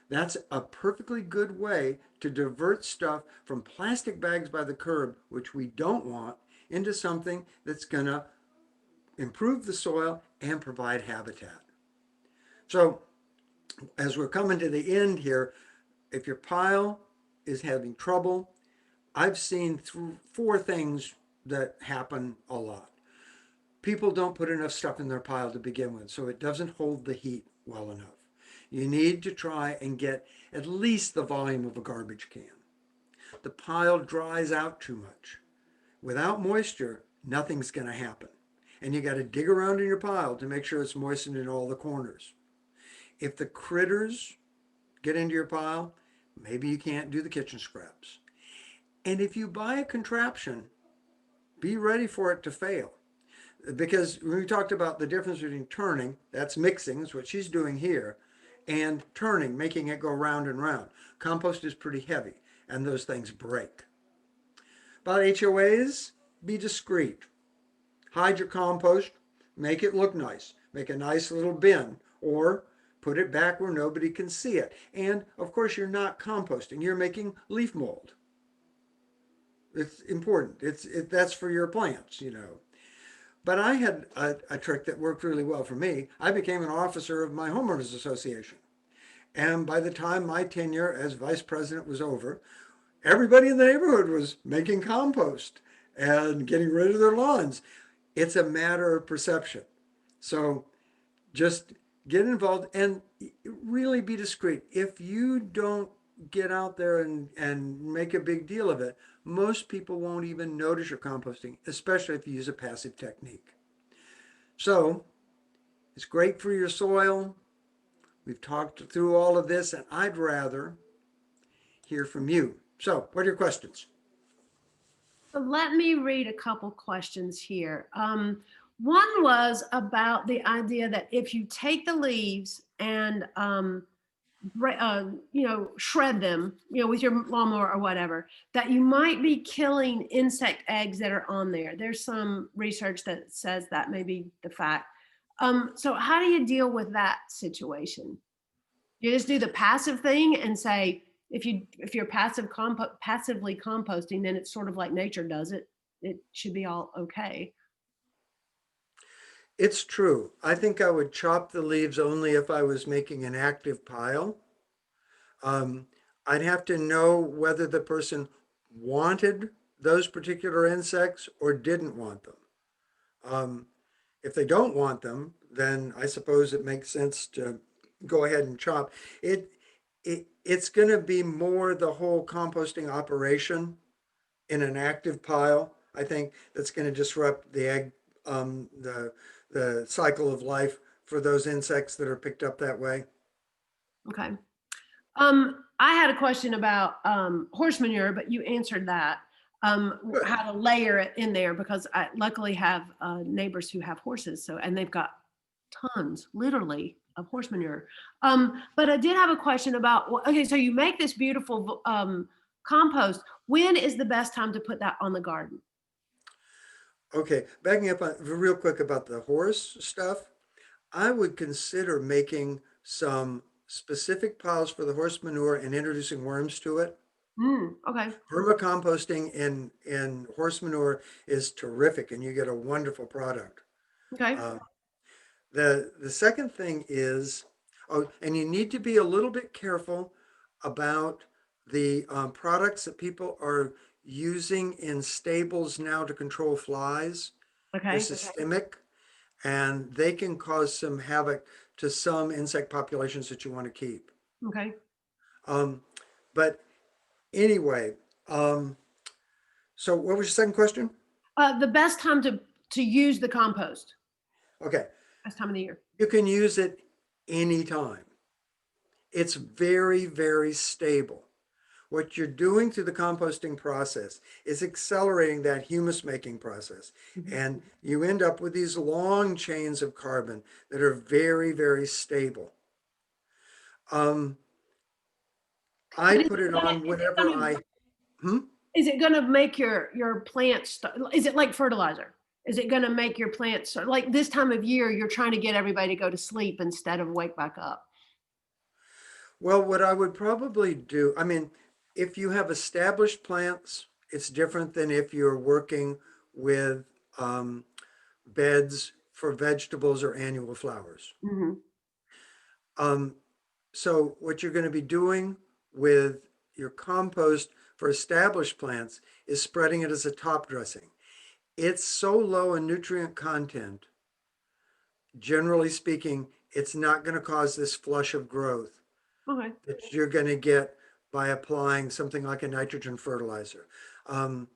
That's a perfectly good way to divert stuff from plastic bags by the curb, which we don't want, into something that's going to improve the soil and provide habitat. So, as we're coming to the end here, if your pile is having trouble, I've seen four things that happen a lot. People don't put enough stuff in their pile to begin with, so it doesn't hold the heat well enough. You need to try and get at least the volume of a garbage can. The pile dries out too much. Without moisture, nothing's going to happen. And you got to dig around in your pile to make sure it's moistened in all the corners. If the critters get into your pile, maybe you can't do the kitchen scraps. And if you buy a contraption, be ready for it to fail. Because when we talked about the difference between turning, that's mixing, is what she's doing here, and turning, making it go round and round. Compost is pretty heavy, and those things break. About HOAs, be discreet. Hide your compost, make it look nice. Make a nice little bin, or put it back where nobody can see it. And of course, you're not composting, you're making leaf mold. It's important. That's for your plants, you know. But I had a trick that worked really well for me. I became an officer of my homeowners association. And by the time my tenure as vice president was over, everybody in the neighborhood was making compost and getting rid of their lawns. It's a matter of perception. So just get involved and really be discreet. If you don't get out there and make a big deal of it, most people won't even notice you're composting, especially if you use a passive technique. So it's great for your soil. We've talked through all of this, and I'd rather hear from you. So what are your questions? So let me read a couple questions here. One was about the idea that if you take the leaves and shred them, with your lawnmower or whatever, that you might be killing insect eggs that are on there. There's some research that says that may be the fact. So how do you deal with that situation? You just do the passive thing and say, if you're passively composting, then it's sort of like nature does it. It should be all okay. It's true. I think I would chop the leaves only if I was making an active pile. I'd have to know whether the person wanted those particular insects or didn't want them. If they don't want them, then I suppose it makes sense to go ahead and chop. It's going to be more the whole composting operation in an active pile. I think that's going to disrupt the egg, the cycle of life for those insects that are picked up that way. Okay. I had a question about horse manure, but you answered that. How to layer it in there, because I luckily have neighbors who have horses, and they've got tons, literally, of horse manure. But I did have a question about, okay, so you make this beautiful compost. When is the best time to put that on the garden? Okay, backing up real quick about the horse stuff, I would consider making some specific piles for the horse manure and introducing worms to it. Okay. Vermicomposting in horse manure is terrific, and you get a wonderful product. Okay. The second thing is, and you need to be a little bit careful about the products that people are using in stables now to control flies. They're Okay. systemic, and they can cause some havoc to some insect populations that you want to keep. Okay. But anyway, so what was your second question? The best time to use the compost, Okay, best time of the year. you can use it anytime. It's very, very stable. What you're doing through the composting process is accelerating that humus making process. And you end up with these long chains of carbon that are very, very stable. I put it on whenever Is it going to make your plants, is it like fertilizer? Is it going to make your plants, like this time of year, you're trying to get everybody to go to sleep instead of wake back up? Well, what I would probably do, I mean, if you have established plants, it's different than if you're working with beds for vegetables or annual flowers. Mm-hmm. So what you're going to be doing with your compost for established plants is spreading it as a top dressing. It's so low in nutrient content, generally speaking, it's not going to cause this flush of growth Okay. that you're going to get by applying something like a nitrogen fertilizer. Um,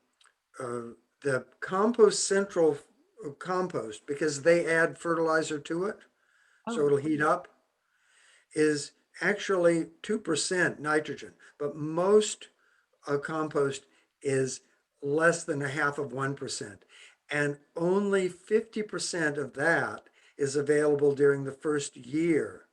the Compost Central compost, because they add fertilizer to it, so Oh. it'll heat up, is actually 2% nitrogen, but most compost is less than a half of 1%. And only 50% of that is available during the first year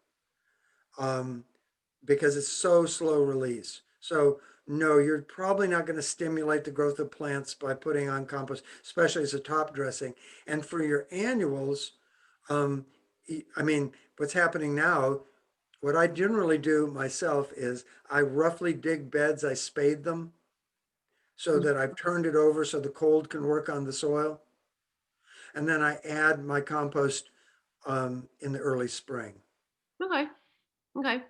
because it's so slow release. So no, you're probably not going to stimulate the growth of plants by putting on compost, especially as a top dressing. And for your annuals, I mean, what's happening now, what I generally do myself is I roughly dig beds, I spade them so that I've turned it over so the cold can work on the soil. And then I add my compost in the early spring. Okay. Okay.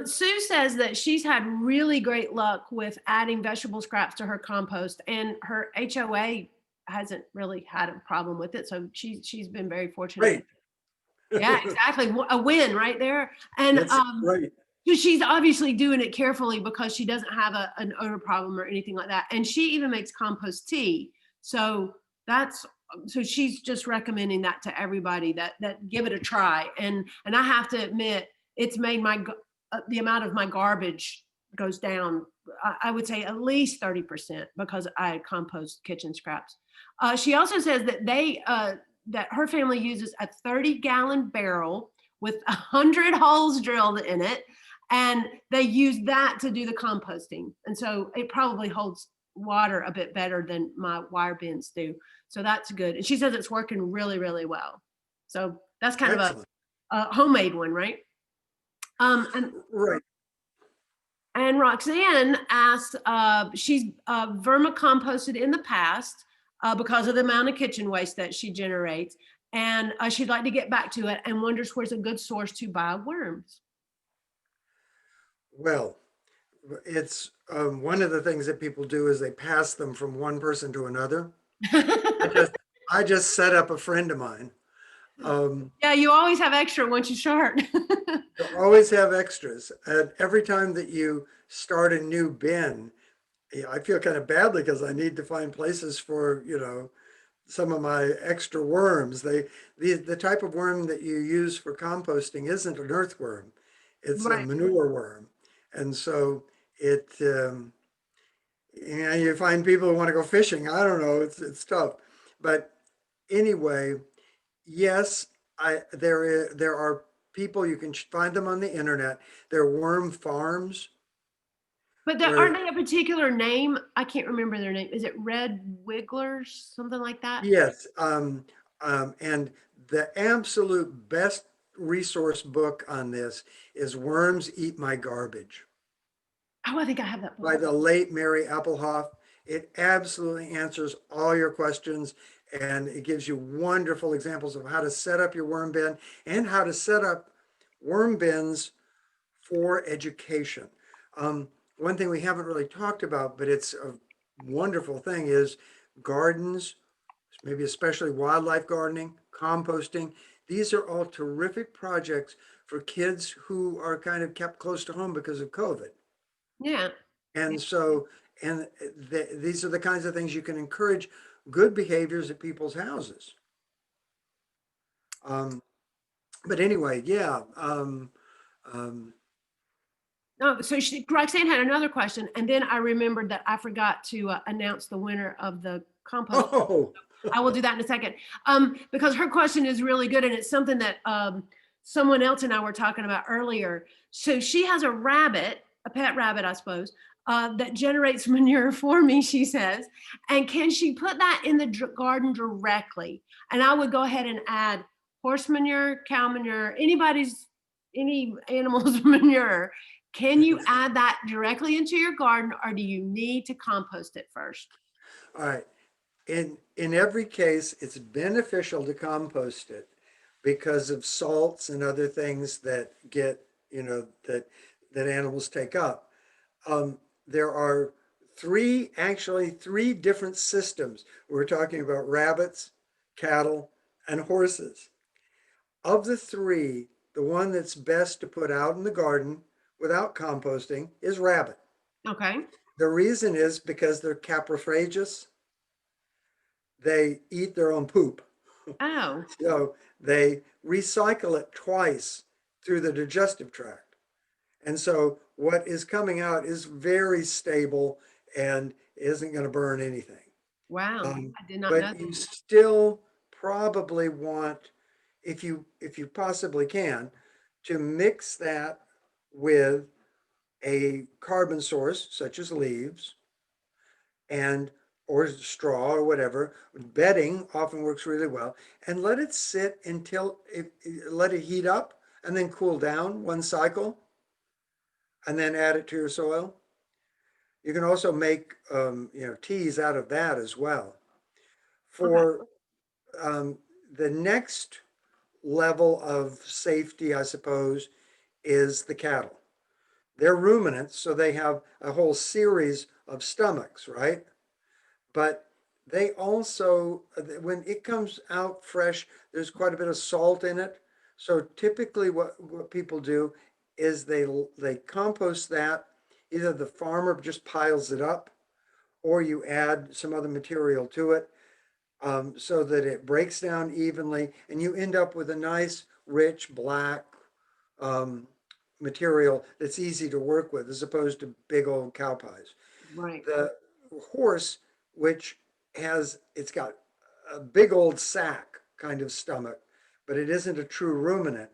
Sue says that she's had really great luck with adding vegetable scraps to her compost, and her HOA hasn't really had a problem with it. So she's been very fortunate. Great. Yeah, exactly. A win right there. And That's great. so she's obviously doing it carefully because she doesn't have an odor problem or anything like that. And she even makes compost tea. So so she's just recommending that to everybody that give it a try. And I have to admit, it's made the amount of my garbage goes down. I would say at least 30% because I compost kitchen scraps. She also says that that her family uses a 30-gallon barrel with 100 holes drilled in it, and they use that to do the composting. And so it probably holds water a bit better than my wire bins do. So that's good. And she says it's working really, really well. So that's kind Excellent. of a homemade one, right? Right. And Roxanne asked, she's vermicomposted in the past because of the amount of kitchen waste that she generates. And she'd like to get back to it and wonders where's a good source to buy worms. Well, it's one of the things that people do is they pass them from one person to another. I just set up a friend of mine. Yeah, you always have extra once you start. You always have extras. And every time that you start a new bin, I feel kind of badly because I need to find places for, some of my extra worms. The type of worm that you use for composting isn't an earthworm. It's a Right. manure worm. And so you find people who want to go fishing. I don't know. It's tough. But anyway, yes, there are people, you can find them on the internet. There are worm farms. But aren't they a particular name? I can't remember their name. Is it Red Wigglers, something like that? Yes. And the absolute best resource book on this is Worms Eat My Garbage Oh, I think I have that book. by the late Mary Applehoff. It absolutely answers all your questions, and it gives you wonderful examples of how to set up your worm bin and how to set up worm bins for education. One thing we haven't really talked about, but it's a wonderful thing, is gardens, maybe especially wildlife gardening, composting. These are all terrific projects for kids who are kind of kept close to home because of COVID. Yeah. And so, and these are the kinds of things you can encourage good behaviors at people's houses. But anyway, yeah. No, so Roxanne had another question, and then I remembered that I forgot to announce the winner of the compost. Oh, I will do that in a second. Because her question is really good, and it's something that someone else and I were talking about earlier. So she has a rabbit, a pet rabbit, I suppose, that generates manure for me, she says. And can she put that in the garden directly? And I would go ahead and add horse manure, cow manure, any animal's manure. Can you add that directly into your garden, or do you need to compost it first? all right. In every case, it's beneficial to compost it because of salts and other things that get, that animals take up. There are actually three different systems. We're talking about rabbits, cattle, and horses. Of the three, the one that's best to put out in the garden without composting is rabbit. Okay. The reason is because they're caprifragious. They eat their own poop. Oh. So they recycle it twice through the digestive tract. And so what is coming out is very stable and isn't going to burn anything. Wow. I did not know But that. you still probably want, if you possibly can, to mix that with a carbon source such as leaves and or straw or whatever. Bedding often works really well, and let it sit until let it heat up and then cool down one cycle, and then add it to your soil. You can also make teas out of that as well. For the next level of safety, I suppose, is the cattle. They're ruminants, so they have a whole series of stomachs, right? But they also, when it comes out fresh, there's quite a bit of salt in it. So typically what people do is they compost that. Either the farmer just piles it up or you add some other material to it so that it breaks down evenly and you end up with a nice, rich, black material that's easy to work with as opposed to big old cow pies. Right. The horse, which it's got a big old sack kind of stomach, but it isn't a true ruminant.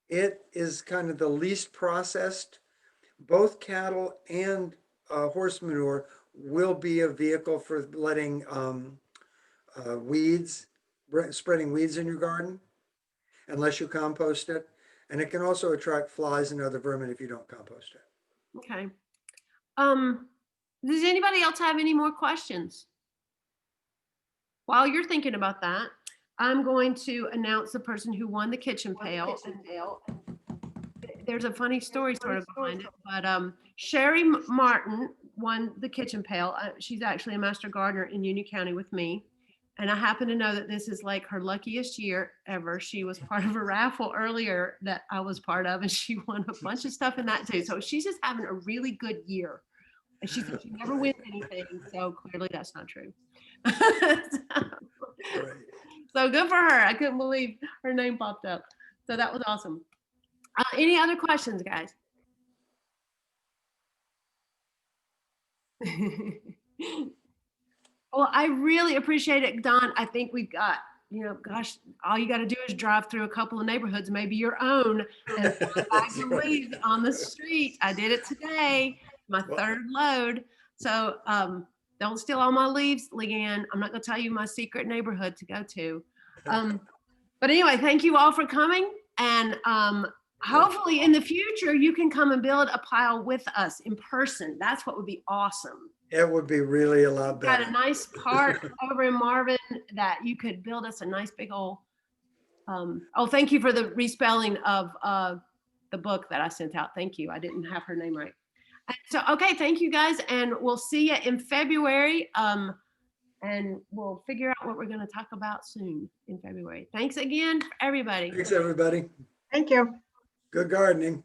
It is kind of the least processed. Both cattle and horse manure will be a vehicle for letting spreading weeds in your garden, unless you compost it. And it can also attract flies and other vermin if you don't compost it. Okay. Does anybody else have any more questions? While you're thinking about that, I'm going to announce the person who won the kitchen pail. There's a funny story sort of behind it, but Sherry Martin won the kitchen pail. She's actually a master gardener in Union County with me. And I happen to know that this is like her luckiest year ever. She was part of a raffle earlier that I was part of, and she won a bunch of stuff in that too. So she's just having a really good year. And she said she never wins anything, so clearly that's not true. So good for her. I couldn't believe her name popped up. So that was awesome. Any other questions, guys? Well, I really appreciate it, Don. I think we've got, gosh, all you got to do is drive through a couple of neighborhoods, maybe your own, and bags of leaves on the street. I did it today, my third load. So don't steal all my leaves, Leanne. I'm not going to tell you my secret neighborhood to go to. But anyway, thank you all for coming. And hopefully in the future, you can come and build a pile with us in person. That's what would be awesome. It would be really a lot better. Got a nice park over in Marvin that you could build us a nice big old. Thank you for the respelling of the book that I sent out. Thank you. I didn't have her name right. So, okay, thank you guys. And we'll see you in February. And and we'll figure out what we're going to talk about soon in February. Thanks again, everybody. Thanks, everybody. Thank you. Good gardening.